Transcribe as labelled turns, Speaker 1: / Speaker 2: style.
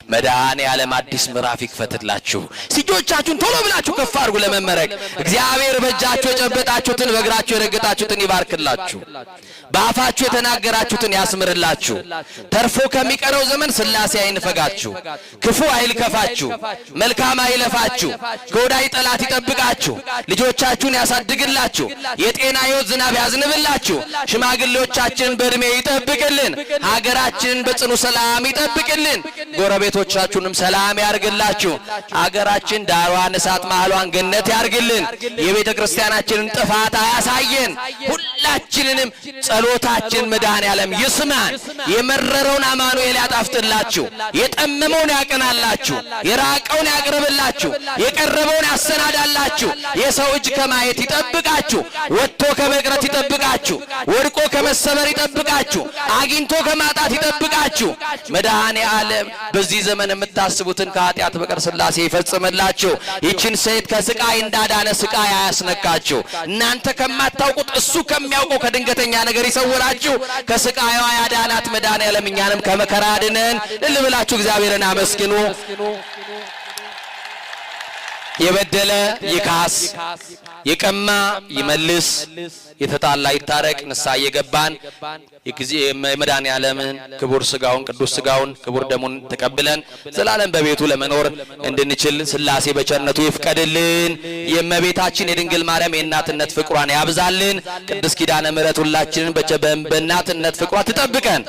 Speaker 1: መድኃኔ ዓለም አዲስ ምዕራፍ ይክፈትላችሁ። እጆቻችሁን ቶሎ ብላችሁ ከፍ አድርጉ ለመመረቅ። እግዚአብሔር በእጃችሁ የጨበጣችሁትን በእግራችሁ የረገጣችሁትን ይባርክላችሁ። በአፋችሁ የተናገራችሁትን ያስምርላችሁ። ተርፎ ከሚቀረው ዘመን ሥላሴ አይንፈጋችሁ። ክፉ አይልከፋችሁ፣ መልካም አይለፋችሁ። ከወዳይ ጠላት ይጠብቃችሁ። ልጆቻችሁን ያሳድግላችሁ። የጤና ሕይወት ዝናብ ያዝንብላችሁ። ሽማግሌዎቻችንን በእድሜ ይጠብቅልን። ሀገራችንን በጽኑ ሰላም ይጠብቅልን። ጎረቤቶቻችሁንም ሰላም ያርግላችሁ። ሀገራችን ዳሯን እሳት ማህሏን ገነት ያርግልን። የቤተ ክርስቲያናችንን ጥፋት አያሳየን። ሁላችንንም ጸሎታችን መድኃኔ ዓለም ይስማን። የመረረውን አማኑኤል ያጣፍጥላችሁ። የጠመመውን ያቀናላችሁ። የራቀውን ያቅርብላችሁ። የቀረበውን ያሰናዳላችሁ። የሰው እጅ ከማየት ይጠብቃችሁ። ወጥቶ ከመቅረት ይጠብቃችሁ። ወድቆ ከመሰበር ይጠብቃችሁ። አግኝቶ ከማጣት ይጠብቃችሁ። መድኃኔ ዓለም በዚህ ዘመን የምታስቡትን ከኃጢአት በቀር ሥላሴ ይፈጽምላችሁ። ይችን ሴት ከስቃይ እንዳዳነ ስቃይ አያስነካችሁ። እናንተ ከማታውቁት እሱ ከሚያውቀው ከድንገተኛ ነገር ይሰውራችሁ። ከስቃይዋ ያዳናት መድኃኔ ዓለም እኛንም ከመከራ አድነን። እልል ብላችሁ እግዚአብሔርን አመስግኑ። የበደለ ይካስ፣ የቀማ ይመልስ፣ የተጣላ ይታረቅ። ንስሐ እየገባን የመድኃኔ ዓለምን ክቡር ሥጋውን ቅዱስ ሥጋውን ክቡር ደሙን ተቀብለን ዘላለም በቤቱ ለመኖር እንድንችል ሥላሴ በቸርነቱ ይፍቀድልን። የእመቤታችን የድንግል ማርያም የእናትነት ፍቅሯን ያብዛልን። ቅድስት ኪዳነ ምሕረት ሁላችንን በእናትነት ፍቅሯ ትጠብቀን።